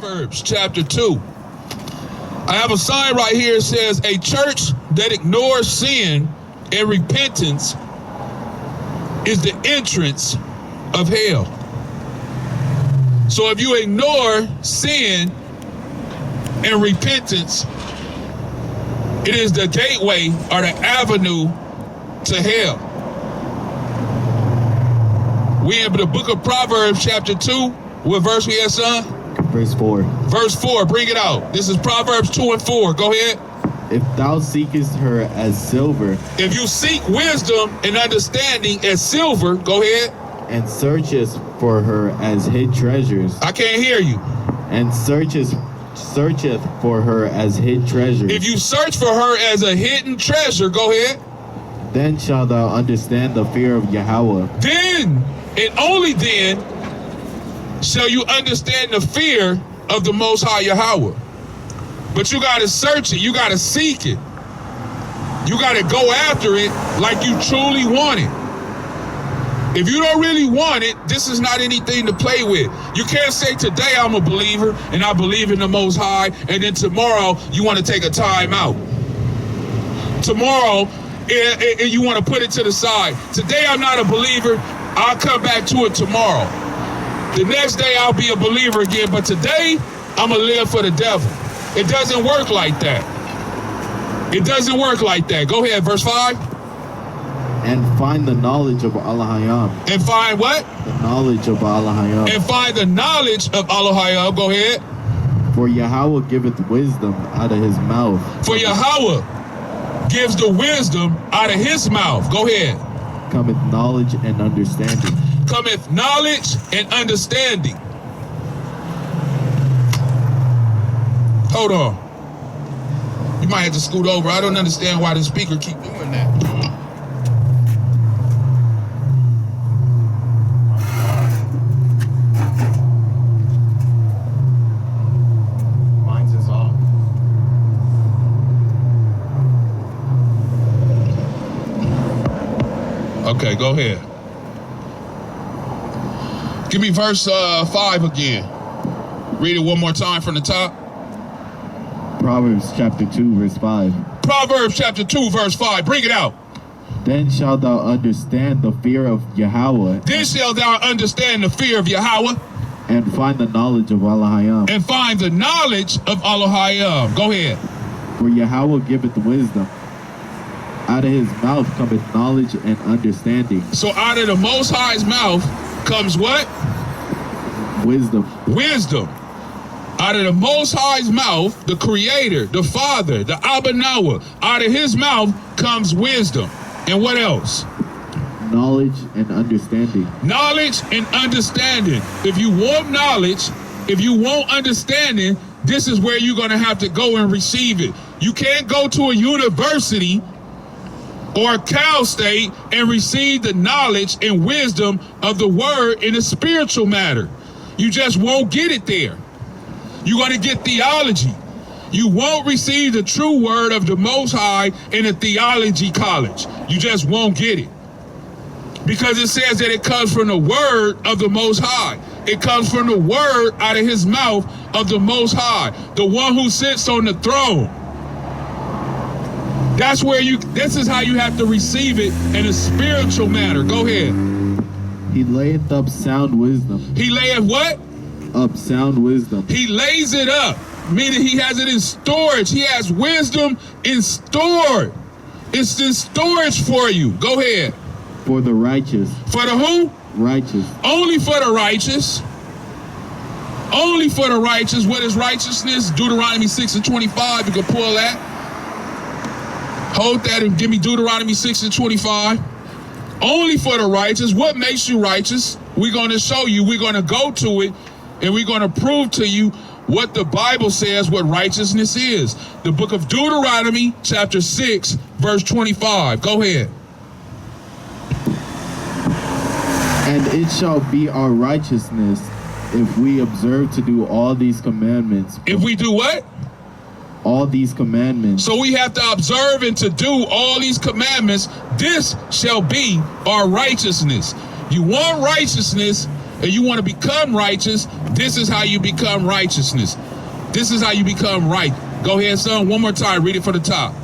Proverbs chapter 2. I have a sign right here that says a church that ignores sin and repentance is the entrance of hell. So if you ignore sin and repentance, it is the gateway or the avenue to hell. We in the book of Proverbs chapter 2. What verse we at, son? Verse 4. Verse 4, bring it out. This is Proverbs 2 and 4. Go ahead. If thou seekest her as silver, If you seek wisdom and understanding as silver, go ahead. and searchest for her as hid treasures, I can't hear you. and searcheth for her as hid treasures, If you search for her as a hidden treasure, go ahead. then shalt thou understand the fear of Yahweh, Then, and only then, shall you understand the fear of the Most High Yahweh. But you got to search it. You got to seek it. You got to go after it like you truly want it. If you don't really want it, this is not anything to play with. You can't say today I'm a believer and I believe in the Most High, and then tomorrow you want to take a time out. Tomorrow, and you want to put it to the side. Today I'm not a believer. I'll come back to it tomorrow. The next day I'll be a believer again, but today I'm going to live for the devil. It doesn't work like that. It doesn't work like that. Go ahead, verse 5. and find the knowledge of Ahchyam. And find what? The knowledge of Ahchyam. And find the knowledge of Elohim. Go ahead. For Yahweh giveth wisdom out of his mouth. For Yahweh gives the wisdom out of his mouth. Go ahead. Cometh knowledge and understanding. Cometh knowledge and understanding. Hold on. You might have to scoot over. I don't understand why the speaker keep doing that. Mine's is off. Okay, go ahead. Give me verse 5 again. Read it one more time from the top. Proverbs chapter 2, verse 5. Proverbs chapter 2, verse 5. Bring it out. Then shalt thou understand the fear of Yahweh, Then shall thou understand the fear of Yahweh and find the knowledge of Ahchyam. and find the knowledge of Elohim. Go ahead. For Yahweh giveth wisdom. Out of his mouth cometh knowledge and understanding. So out of the Most High's mouth comes what? Wisdom. Wisdom. Out of the Most High's mouth, the Creator, the Father, the Abba Noah, out of his mouth comes wisdom. And what else? Knowledge and understanding. Knowledge and understanding. If you want knowledge, if you want understanding, this is where you're going to have to go and receive it. You can't go to a university or a Cal State and receive the knowledge and wisdom of the word in a spiritual matter. You just won't get it there. You're going to get theology. You won't receive the true word of the Most High in a theology college. You just won't get it. Because it says that it comes from the word of the Most High. It comes from the word out of his mouth of the Most High, the one who sits on the throne. That's where this is how you have to receive it in a spiritual manner. Go ahead. He layeth up sound wisdom. He layeth what? Up sound wisdom. He lays it up, meaning he has it in storage. He has wisdom in store. It's in storage for you. Go ahead. For the righteous. For the who? Righteous. Only for the righteous. Only for the righteous. What is righteousness? Deuteronomy 6 and 25. You can pull that. Hold that and give me Deuteronomy 6 and 25. Only for the righteous. What makes you righteous? We're going to show you. We're going to go to it, and we're going to prove to you what the Bible says what righteousness is. The book of Deuteronomy, chapter 6, verse 25. Go ahead. And it shall be our righteousness if we observe to do all these commandments. If we do what? All these commandments. So we have to observe and to do all these commandments. This shall be our righteousness. You want righteousness, and you want to become righteous, this is how you become righteousness. This is how you become right. Go ahead, son. One more time. Read it from the top.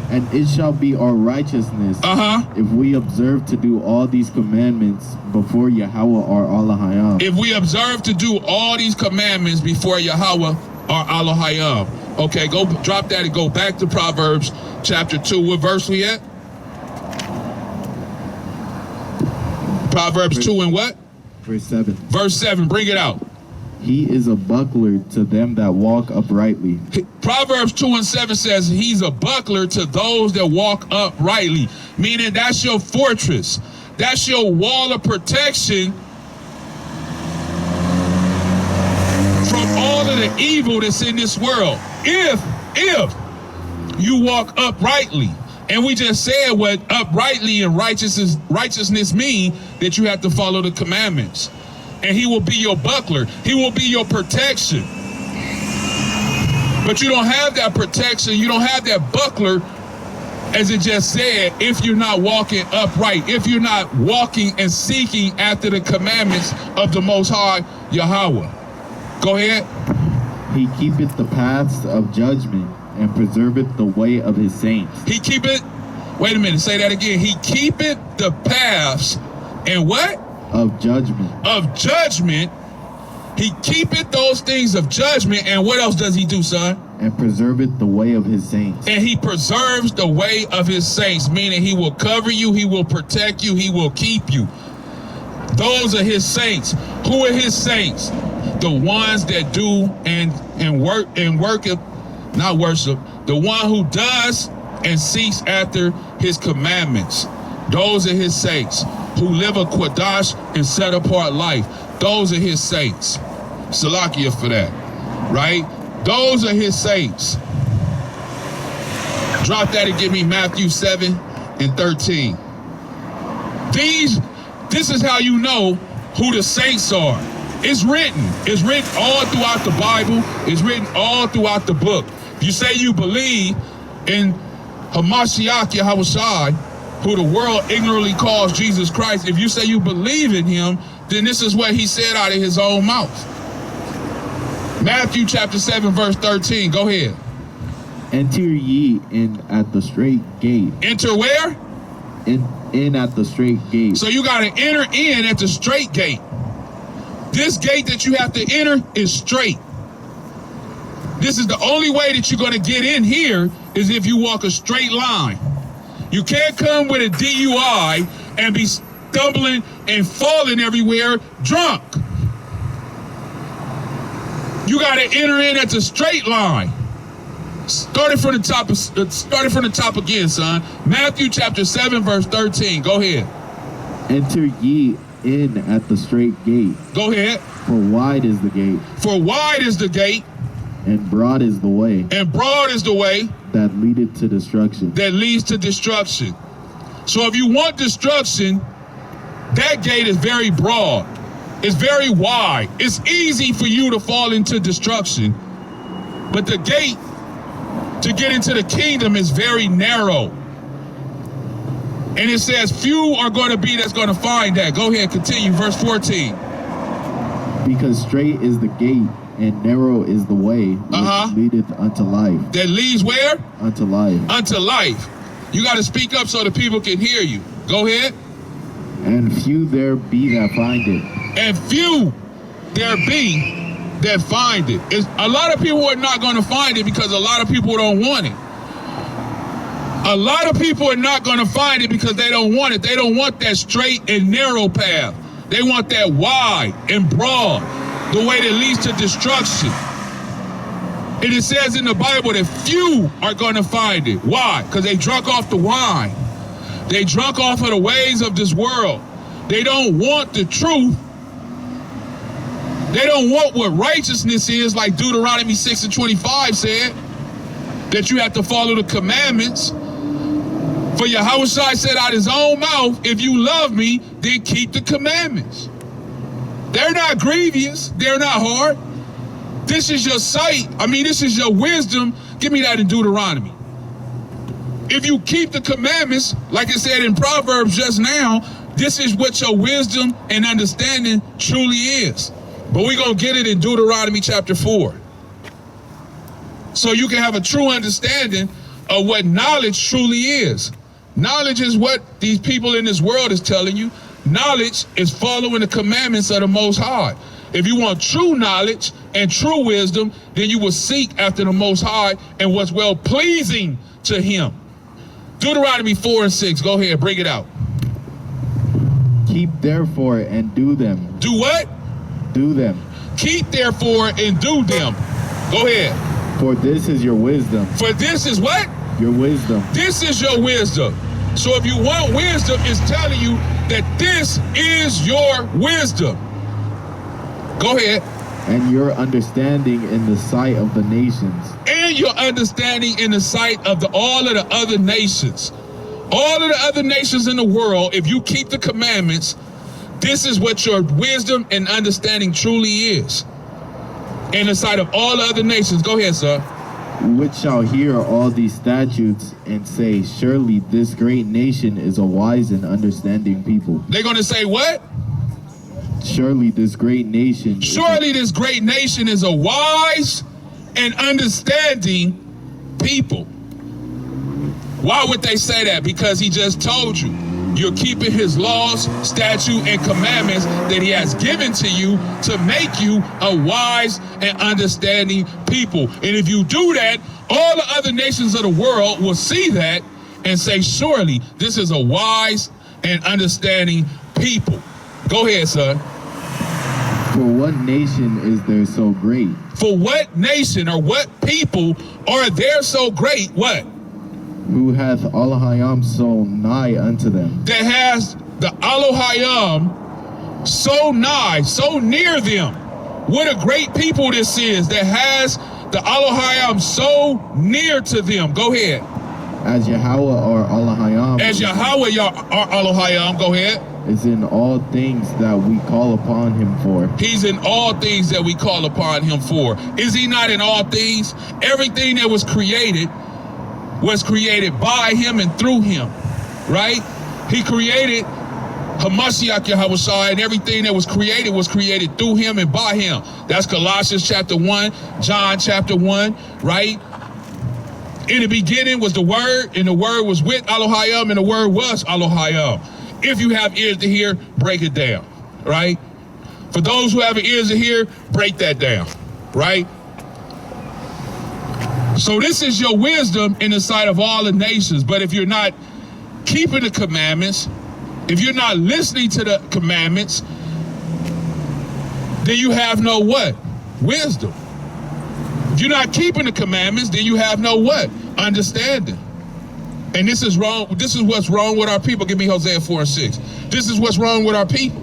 And it shall be our righteousness if we observe to do all these commandments before Yahweh our Ahchyam. If we observe to do all these commandments before Yahweh our Ahchyam. Okay, go drop that and go back to Proverbs chapter 2. What verse we at? Proverbs 2 and what? Verse 7. Verse 7. Bring it out. He is a buckler to them that walk uprightly. Proverbs 2 and 7 says he's a buckler to those that walk uprightly. Meaning that's your fortress. That's your wall of protection from all of the evil that's in this world. If you walk uprightly. And we just said what uprightly and righteousness mean, that you have to follow the commandments. And he will be your buckler. He will be your protection. But you don't have that protection. You don't have that buckler, as it just said, if you're not walking upright, if you're not walking and seeking after the commandments of the Most High Yahweh. Go ahead. He keepeth the paths of judgment and preserveth the way of his saints. He keepeth, wait a minute, say that again. He keepeth the paths and what? Of judgment. Of judgment. He keepeth those things of judgment. And what else does he do, son? And preserveth the way of his saints. And he preserves the way of his saints, meaning he will cover you, he will protect you, he will keep you. Those are his saints. Who are his saints? The ones that do and worship, not worship, the one who does and seeks after his commandments. Those are his saints who live a Qadash and set apart life. Those are his saints. Salakia for that, right? Those are his saints. Drop that and give me Matthew 7 and 13. This is how you know who the saints are. It's written. It's written all throughout the Bible. It's written all throughout the book. If you say you believe in Hamashiach Yahushai, who the world ignorantly calls Jesus Christ, if you say you believe in him, then this is what he said out of his own mouth. Matthew chapter 7, verse 13. Go ahead. Enter ye in at the straight gate. Enter where? In at the straight gate. So you got to enter in at the straight gate. This gate that you have to enter is straight. This is the only way that you're going to get in here is if you walk a straight line. You can't come with a DUI and be stumbling and falling everywhere drunk. You got to enter in at the straight line. Start it from the top again, son. Matthew chapter 7, verse 13. Go ahead. Enter ye in at the straight gate. Go ahead. For wide is the gate. For wide is the gate. And broad is the way. And broad is the way. That leadeth to destruction. That leads to destruction. So if you want destruction, that gate is very broad. It's very wide. It's easy for you to fall into destruction. But the gate to get into the kingdom is very narrow. And it says few are going to be that's going to find that. Go ahead, continue, verse 14. Because straight is the gate, and narrow is the way which leadeth unto life. That leads where? Unto life. Unto life. You got to speak up so the people can hear you. Go ahead. And few there be that find it. And few there be that find it. A lot of people are not going to find it because a lot of people don't want it. A lot of people are not going to find it because they don't want it. They don't want that straight and narrow path. They want that wide and broad, the way that leads to destruction. And it says in the Bible that few are going to find it. Why? Because they drunk off the wine. They drunk off of the ways of this world. They don't want the truth. They don't want what righteousness is, like Deuteronomy 6 and 25 said, that you have to follow the commandments. For Yahushua said out his own mouth, if you love me, then keep the commandments. They're not grievous. They're not hard. This is your sight. This is your wisdom. Give me that in Deuteronomy. If you keep the commandments, like it said in Proverbs just now, This is what your wisdom and understanding truly is. But we're going to get it in Deuteronomy chapter 4. So you can have a true understanding of what knowledge truly is. Knowledge is what these people in this world is telling you. Knowledge is following the commandments of the Most High. If you want true knowledge and true wisdom, then you will seek after the Most High and what's well pleasing to him. Deuteronomy 4 and 6. Go ahead, bring it out. Keep therefore and do them. Do what? Do them. Keep therefore and do them. Go ahead. For this is your wisdom. For this is what? Your wisdom. This is your wisdom. So if you want wisdom, it's telling you that this is your wisdom. Go ahead. And your understanding in the sight of the nations. And your understanding in the sight of all of the other nations. All of the other nations in the world, if you keep the commandments, this is what your wisdom and understanding truly is. In the sight of all the other nations. Go ahead, sir. Which shall hear all these statutes and say, surely this great nation is a wise and understanding people. They're going to say what? Surely this great nation. Surely this great nation is a wise and understanding people. Why would they say that? Because he just told you. You're keeping his laws, statutes, and commandments that he has given to you to make you a wise and understanding people. And if you do that, all the other nations of the world will see that and say, surely this is a wise and understanding people. Go ahead, sir. For what nation is there so great? For what nation or what people are there so great? What? Who hath Ahchyam so nigh unto them? That has the Ahchyam so nigh, so near them. What a great people this is that has the Ahchyam so near to them. Go ahead. As Yahweh or Ahchyam. As Yahweh or Ahchyam. Go ahead. Is in all things that we call upon him for. He's in all things that we call upon him for. Is he not in all things? Everything that was created by him and through him, right? He created Hamashiach Yahushua, and everything that was created through him and by him. That's Colossians chapter 1, John chapter 1, right? In the beginning was the Word, and the Word was with Elohim, and the Word was Elohim. If you have ears to hear, break it down, right? For those who have ears to hear, break that down, right? So this is your wisdom in the sight of all the nations. But if you're not keeping the commandments, if you're not listening to the commandments, then you have no what? Wisdom. If you're not keeping the commandments, then you have no what? Understanding. And this is wrong. This is what's wrong with our people. Give me Hosea 4 and 6. This is what's wrong with our people.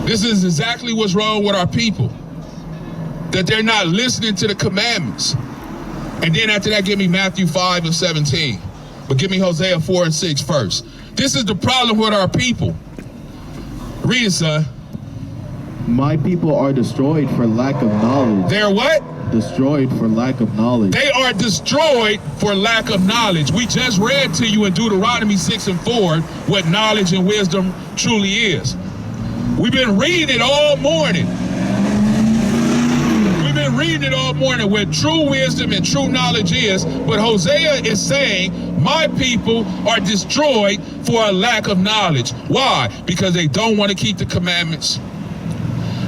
This is exactly what's wrong with our people. That they're not listening to the commandments. And then after that, give me Matthew 5 and 17. But give me Hosea 4 and 6 first. This is the problem with our people. Read it, son. My people are destroyed for lack of knowledge. They're what? Destroyed for lack of knowledge. They are destroyed for lack of knowledge. We just read to you in Deuteronomy 6 and 4 what knowledge and wisdom truly is. We've been reading it all morning. We've been reading it all morning what true wisdom and true knowledge is. But Hosea is saying, my people are destroyed for a lack of knowledge. Why? Because they don't want to keep the commandments.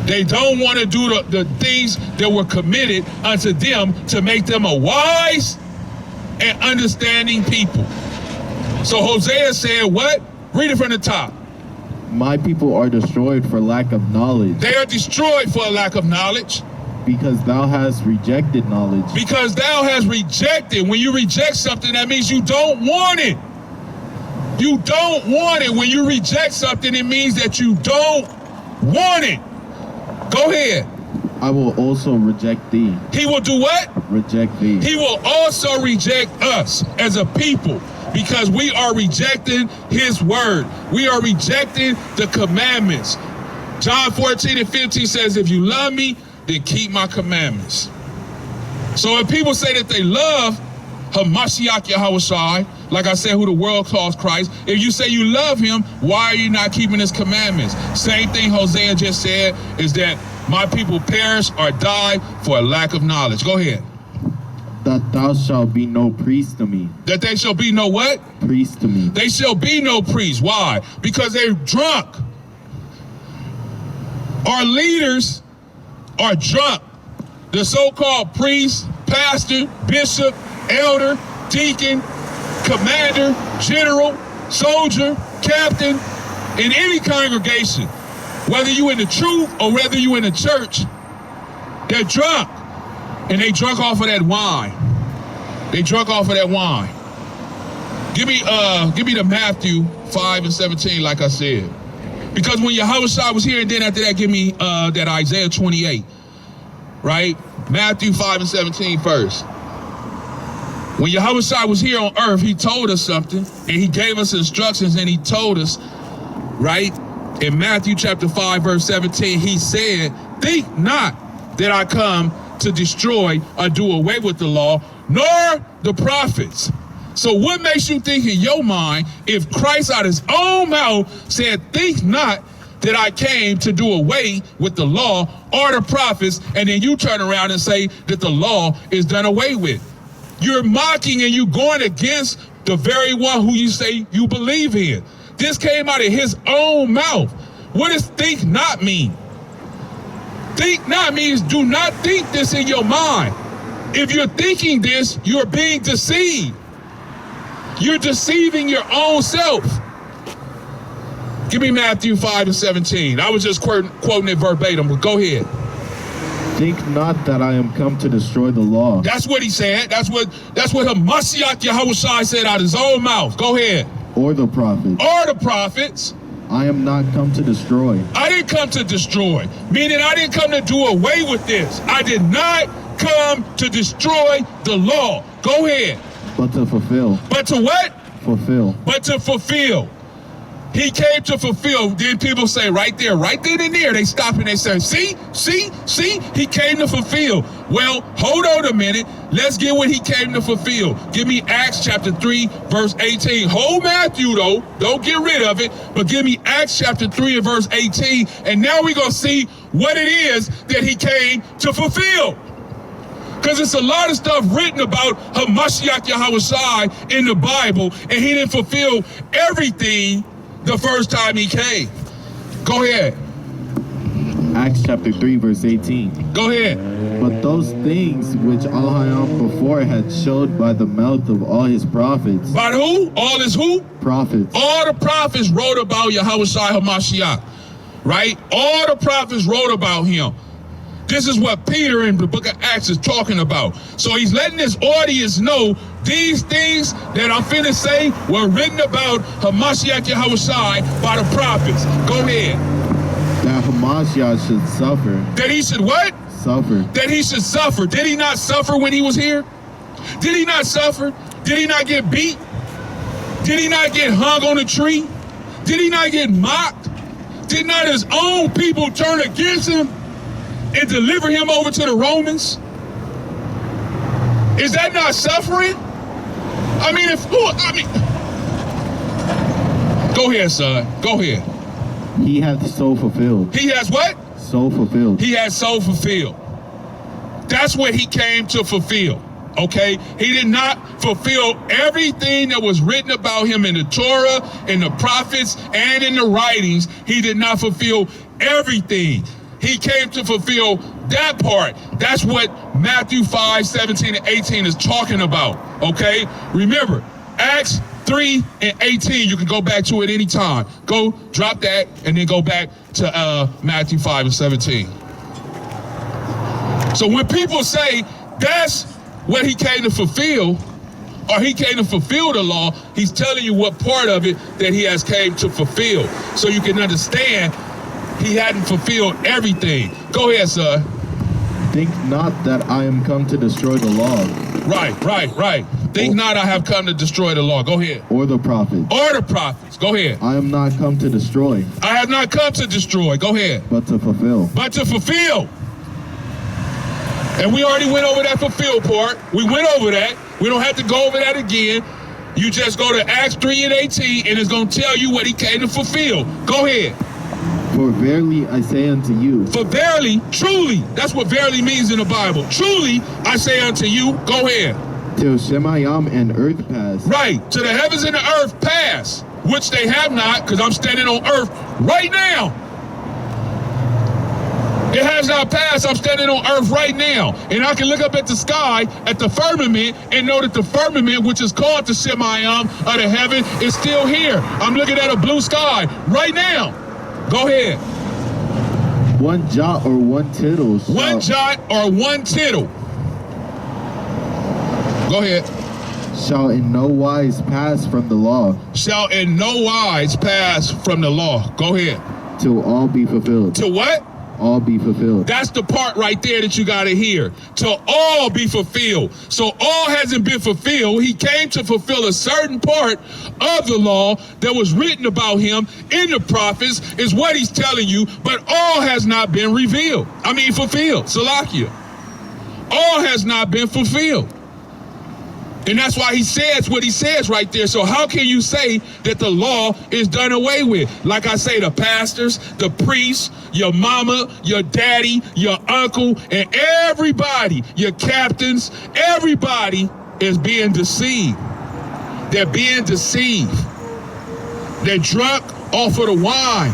They don't want to do the things that were committed unto them to make them a wise and understanding people. So Hosea said what? Read it from the top. My people are destroyed for lack of knowledge. They are destroyed for a lack of knowledge. Because thou hast rejected knowledge. Because thou hast rejected. When you reject something, that means you don't want it. You don't want it. When you reject something, it means that you don't want it. Go ahead. I will also reject thee. He will do what? Reject thee. He will also reject us as a people because we are rejecting his word. We are rejecting the commandments. John 14 and 15 says, if you love me, then keep my commandments. So if people say that they love Hamashiach Yahushua, like I said, who the world calls Christ. If you say you love him, why are you not keeping his commandments? Same thing Hosea just said, is that my people perish or die for a lack of knowledge. Go ahead. That thou shalt be no priest to me. That they shall be no what? Priest to me. They shall be no priest. Why? Because they're drunk. Our leaders are drunk. The so-called priest, pastor, bishop, elder, deacon, commander, general, soldier, captain, in any congregation, whether you in the truth or whether you in the church, they're drunk. And they drunk off of that wine. They drunk off of that wine. Give me the Matthew 5:17, like I said. Because when Yahushua was here, and then after that, give me that Isaiah 28. Right? Matthew 5:17 first. When Yahushua was here on earth, he told us something, and he gave us instructions, and he told us, right? In Matthew chapter 5, verse 17, he said, think not that I come to destroy or do away with the law, nor the prophets. So what makes you think in your mind, if Christ out his own mouth said, think not that I came to do away with the law or the prophets, and then you turn around and say that the law is done away with? You're mocking and you going against the very one who you say you believe in. This came out of his own mouth. What does think not mean? Think not means do not think this in your mind. If you're thinking this, you're being deceived. You're deceiving your own self. Give me Matthew 5:17. I was just quoting it verbatim, but go ahead. Think not that I am come to destroy the law. That's what he said. That's what Hamashiach Yahushua said out of his own mouth. Go ahead. Or the prophets. Or the prophets. I am not come to destroy. I didn't come to destroy. Meaning I didn't come to do away with this. I did not come to destroy the law. Go ahead. But to fulfill. But to what? Fulfill. But to fulfill. He came to fulfill. Then people say right there, right then and there, they stop and they say, see, he came to fulfill. Well, hold on a minute. Let's get what he came to fulfill. Give me Acts chapter 3, verse 18. Hold Matthew though. Don't get rid of it. But give me Acts chapter 3 and verse 18. And now we're going to see what it is that he came to fulfill. Because it's a lot of stuff written about Hamashiach Yahushua in the Bible, and he didn't fulfill everything the first time he came. Go ahead. Acts chapter 3, verse 18. Go ahead. But those things which Ahchyam before had showed by the mouth of all his prophets. By who? All his who? Prophets. All the prophets wrote about Yahushua Hamashiach, right? All the prophets wrote about him. This is what Peter in the book of Acts is talking about. So he's letting his audience know these things that I'm finna say were written about Hamashiach Yahushua by the prophets. Go ahead. That Hamashiach should suffer. That he should what? Suffer. That he should suffer. Did he not suffer when he was here? Did he not suffer? Did he not get beat? Did he not get hung on a tree? Did he not get mocked? Did not his own people turn against him and deliver him over to the Romans? Is that not suffering? Go ahead, son. Go ahead. He hath so fulfilled. He has what? So fulfilled. He has so fulfilled. That's what he came to fulfill. Okay? He did not fulfill everything that was written about him in the Torah, in the prophets, and in the writings. He did not fulfill everything. He came to fulfill that part. That's what Matthew 5, 17, and 18 is talking about. Okay? Remember, Acts 3 and 18, you can go back to it anytime. Go drop that and then go back to Matthew 5 and 17. So when people say that's what he came to fulfill, or he came to fulfill the law, he's telling you what part of it that he has came to fulfill. So you can understand he hadn't fulfilled everything. Go ahead, sir. Think not that I am come to destroy the law. Right. Think not I have come to destroy the law. Go ahead. Or the prophets. Or the prophets. Go ahead. I am not come to destroy. I have not come to destroy. Go ahead. But to fulfill. But to fulfill. And we already went over that fulfill part. We went over that. We don't have to go over that again. You just go to Acts 3:18, and it's going to tell you what he came to fulfill. Go ahead. For verily I say unto you. For verily, truly, that's what verily means in the Bible. Truly, I say unto you, go ahead. Till Shemayam and earth pass. Right, to the heavens and the earth pass, which they have not, because I'm standing on earth right now. It has not passed. I'm standing on earth right now. And I can look up at the sky, at the firmament, and know that the firmament, which is called the Shemayam of the heaven, is still here. I'm looking at a blue sky right now. Go ahead. One jot or one tittle. One jot or one tittle. Go ahead. Shall in no wise pass from the law. Shall in no wise pass from the law. Go ahead. Till all be fulfilled. To what? All be fulfilled. That's the part right there that you got to hear. To all be fulfilled. So all hasn't been fulfilled. He came to fulfill a certain part of the law that was written about him in the prophets, is what he's telling you, but all has not been revealed. Fulfilled. Salakia. All has not been fulfilled. And that's why he says what he says right there. So how can you say that the law is done away with? Like I say, the pastors, the priests, your mama, your daddy, your uncle, and everybody, your captains, everybody is being deceived. They're being deceived. They're drunk off of the wine.